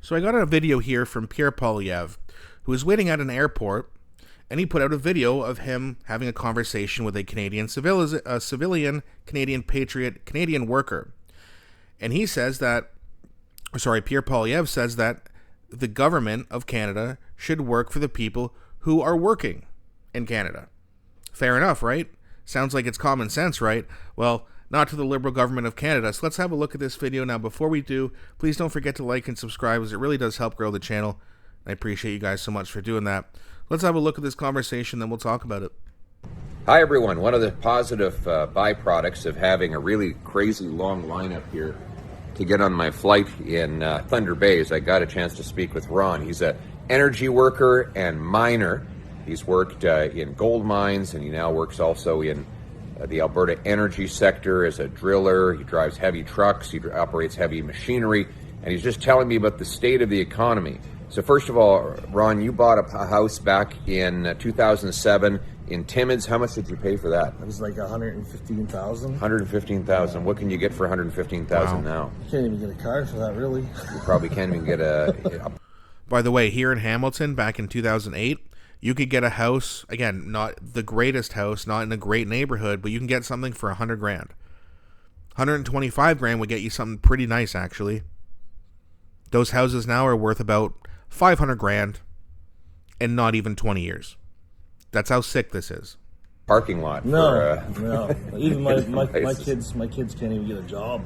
So I got a video here from Pierre, who was waiting at an airport, and he put out a video of him having a conversation with a Canadian civilian, Canadian patriot, Canadian worker. And he says that, Pierre Poilievre says that the government of Canada should work for the people who are working in Canada. Fair enough, right? Sounds like it's common sense, right? Well, not to the Liberal government of Canada. So let's have a look at this video. Now, before we do, please don't forget to like and subscribe, as it really does help grow the channel. I appreciate you guys so much for doing that. Let's have a look at this conversation, then we'll talk about it. Hi, everyone. One of the positive byproducts of having a really crazy long lineup here to get on my flight in Thunder Bay is I got a chance to speak with Ron. He's an energy worker and miner. He's worked in gold mines, and he now works also in the Alberta energy sector as a driller. He drives heavy trucks, he operates heavy machinery, and he's just telling me about the state of the economy. So first of all, Ron, you bought a house back in 2007 in Timmins. How much did you pay for that? It was like $115,000. $115,000. What can you get for $115,000 now? You can't even get a car for that, really. You probably can't even get a By the way, here in Hamilton, back in 2008, you could get a house, again, not the greatest house, not in a great neighborhood, but you can get something for $100 grand. $125 grand would get you something pretty nice, actually. Those houses now are worth about $500 grand in not even 20 years. That's how sick this is. parking lot. No. Even my kids can't even get a job.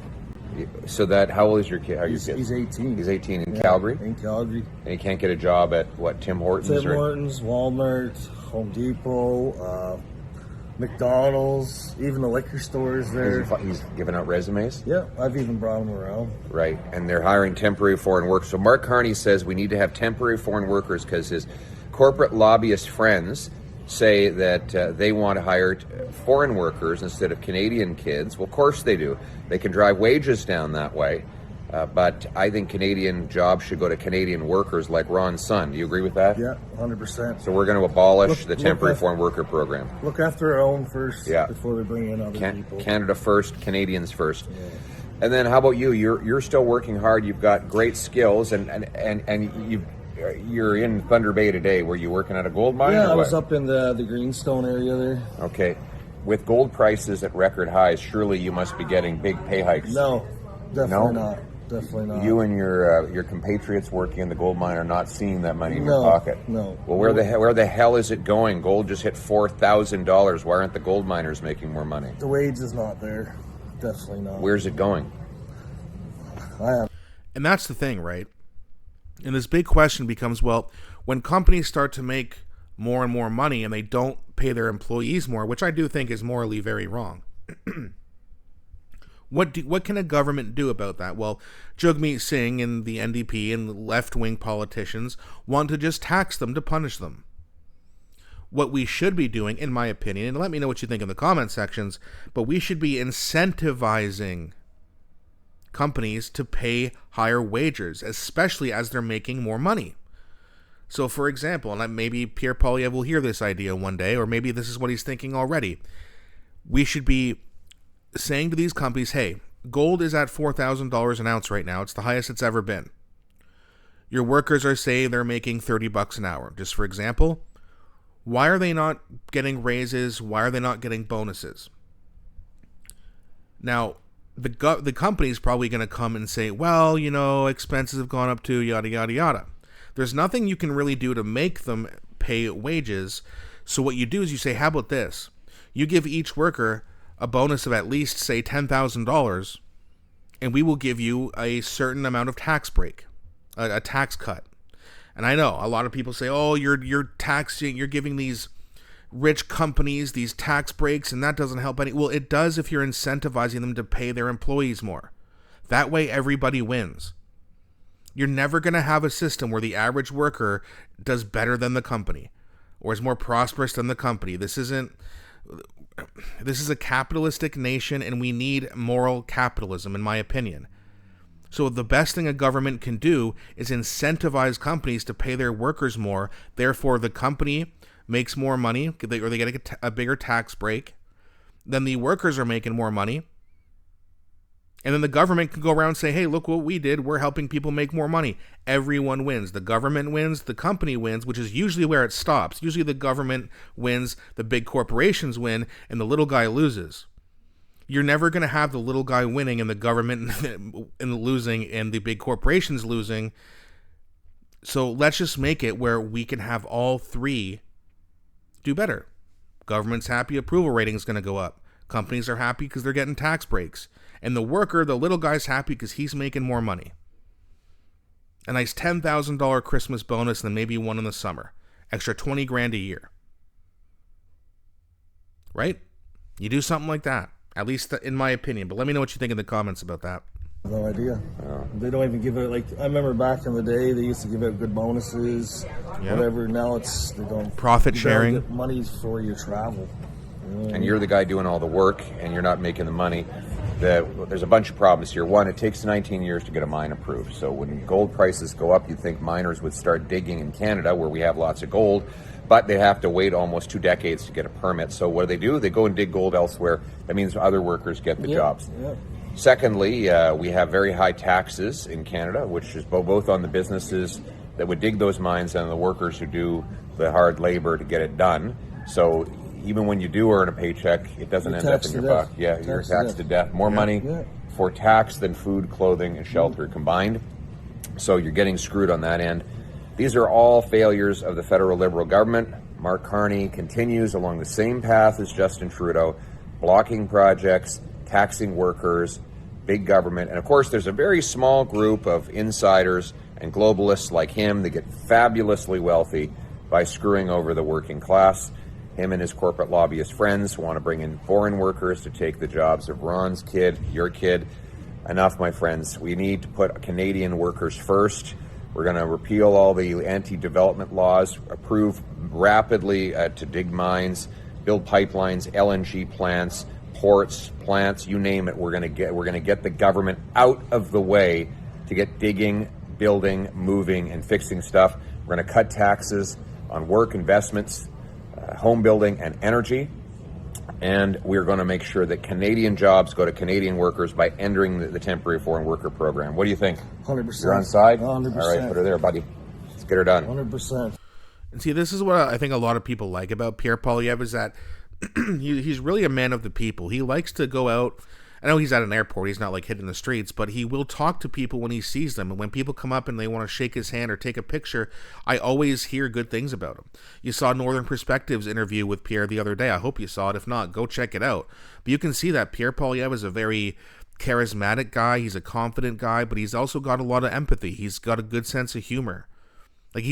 So how old is your kid? He's 18. He's 18 in Calgary? In Calgary. And he can't get a job at, what, Tim Hortons? Tim Hortons, Walmart, Home Depot, McDonald's, even the liquor stores there. He's giving out resumes? Yeah, I've even brought him around. Right, and they're hiring temporary foreign workers. So Mark Carney says we need to have temporary foreign workers because his corporate lobbyist friends say that they want to hire foreign workers instead of Canadian kids. Well, of course they do. They can drive wages down that way. But I think Canadian jobs should go to Canadian workers like Ron's son. Do you agree with that? Yeah, 100%. So we're going to abolish the temporary foreign worker program. Look after our own first before we bring in other people. Canada first, Canadians first. Yeah. And then how about you? You're still working hard. You've got great skills, and you're in Thunder Bay today. Were you working at a gold mine? Yeah, I was up in the Greenstone area there. Okay. With gold prices at record highs, surely you must be getting big pay hikes. No, definitely not. Definitely not. You and your compatriots working in the gold mine are not seeing that money in your pocket. No. Well, where the hell is it going? Gold just hit $4,000. Why aren't the gold miners making more money? The wage is not there. Definitely not. Where's it going? And that's the thing, right? And this big question becomes, well, when companies start to make more and more money and they don't pay their employees more, which I do think is morally very wrong. What can a government do about that? Well, Jagmeet Singh and the NDP and left-wing politicians want to just tax them to punish them. What we should be doing, in my opinion, and let me know what you think in the comment sections, but we should be incentivizing companies to pay higher wages, especially as they're making more money. So, for example, and maybe Pierre Poilievre will hear this idea one day, or maybe this is what he's thinking already. We should be saying to these companies, hey, gold is at $4,000 an ounce right now. It's the highest it's ever been. Your workers are saying they're making $30 an hour. Just for example, why are they not getting raises? Why are they not getting bonuses? Now, the company's probably going to come and say, well, expenses have gone up too, yada, yada, yada. There's nothing you can really do to make them pay wages. So what you do is you say, how about this? You give each worker a bonus of at least, say, $10,000, and we will give you a certain amount of tax break, a tax cut. And I know a lot of people say, oh, you're taxing, you're giving these rich companies these tax breaks, and that doesn't help any. Well, it does if you're incentivizing them to pay their employees more. That way, everybody wins. You're never going to have a system where the average worker does better than the company or is more prosperous than the company. This is a capitalistic nation, and we need moral capitalism, in my opinion. So the best thing a government can do is incentivize companies to pay their workers more. Therefore, the company makes more money, or they get a bigger tax break. Then the workers are making more money. And then the government can go around and say, hey, look what we did. We're helping people make more money. Everyone wins. The government wins. The company wins, which is usually where it stops. Usually the government wins, the big corporations win, and the little guy loses. You're never going to have the little guy winning and the government and losing and the big corporations losing. So let's just make it where we can have all three do better. Government's happy, approval rating is going to go up. Companies are happy because they're getting tax breaks. And the worker, the little guy's happy because he's making more money. A nice $10,000 Christmas bonus and then maybe one in the summer. Extra $20,000 a year. Right? You do something like that. At least in my opinion. But let me know what you think in the comments about that. No idea. They don't even give it, like, I remember back in the day, they used to give out good bonuses, whatever. Now they don't. Profit sharing. Get money for your travel. And you're the guy doing all the work, and you're not making the money. There's a bunch of problems here. One, it takes 19 years to get a mine approved. So when gold prices go up, you'd think miners would start digging in Canada, where we have lots of gold, but they have to wait almost 2 decades to get a permit. So what do? They go and dig gold elsewhere. That means other workers get the jobs. Yeah. Secondly, we have very high taxes in Canada, which is both on the businesses that would dig those mines and the workers who do the hard labor to get it done. So even when you do earn a paycheck, it doesn't end up in your buck. Yeah, you're taxed to death. More money for tax than food, clothing, and shelter combined. So you're getting screwed on that end. These are all failures of the federal Liberal government. Mark Carney continues along the same path as Justin Trudeau, blocking projects, taxing workers, big government. And of course, there's a very small group of insiders and globalists like him that get fabulously wealthy by screwing over the working class. Him and his corporate lobbyist friends want to bring in foreign workers to take the jobs of Ron's kid, your kid. Enough, my friends. We need to put Canadian workers first. We're going to repeal all the anti-development laws, approve rapidly to dig mines, build pipelines, LNG plants, ports, plants, you name it. We're going to get the government out of the way to get digging, building, moving, and fixing stuff. We're going to cut taxes on work, investments, home building, and energy. And we're going to make sure that Canadian jobs go to Canadian workers by entering the temporary foreign worker program. What do you think? 100%. You're on side? 100%. All right, put her there, buddy. Let's get her done. 100%. And see, this is what I think a lot of people like about Pierre Poilievre is that he's really a man of the people. He likes to go out. I know he's at an airport. He's not like hitting the streets, but he will talk to people when he sees them. And when people come up and they want to shake his hand or take a picture, I always hear good things about him. You saw Northern Perspectives interview with Pierre the other day. I hope you saw it. If not, go check it out. But you can see that Pierre Poilievre is a very charismatic guy. He's a confident guy, but he's also got a lot of empathy. He's got a good sense of humor. Like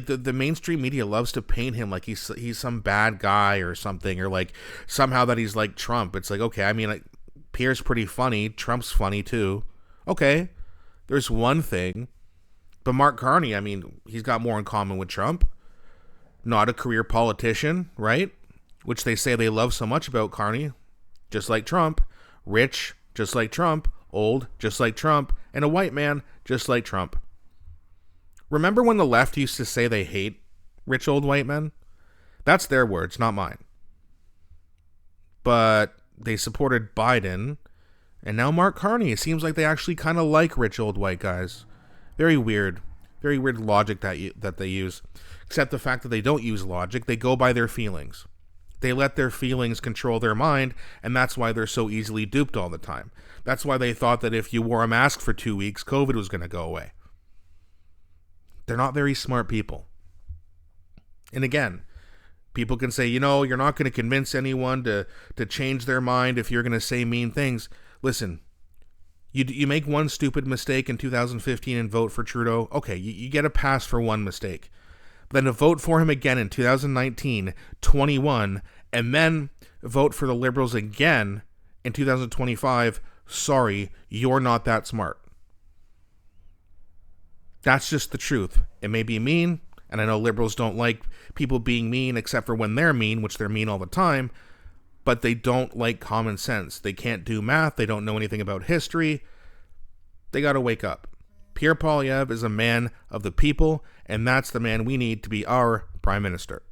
the mainstream media loves to paint him like he's some bad guy or something, or like somehow that he's like Trump. It's like, okay, I mean, like, Pierre's pretty funny. Trump's funny too. Okay, there's one thing. But Mark Carney, I mean, he's got more in common with Trump. Not a career politician, right? Which they say they love so much about Carney. Just like Trump. Rich, just like Trump. Old, just like Trump. And a white man, just like Trump. Remember when the left used to say they hate rich old white men? That's their words, not mine. But they supported Biden, and now Mark Carney. It seems like they actually kind of like rich old white guys. Very weird logic that they use. Except the fact that they don't use logic, they go by their feelings. They let their feelings control their mind, and that's why they're so easily duped all the time. That's why they thought that if you wore a mask for 2 weeks, COVID was going to go away. They're not very smart people. And again, people can say, you're not going to convince anyone to change their mind if you're going to say mean things. Listen, you make one stupid mistake in 2015 and vote for Trudeau. Okay, you get a pass for one mistake. But then to vote for him again in 2019, 21, and then vote for the Liberals again in 2025, sorry, you're not that smart. That's just the truth. It may be mean, and I know Liberals don't like people being mean except for when they're mean, which they're mean all the time, but they don't like common sense. They can't do math. They don't know anything about history. They got to wake up. Pierre Poilievre is a man of the people, and that's the man we need to be our Prime Minister.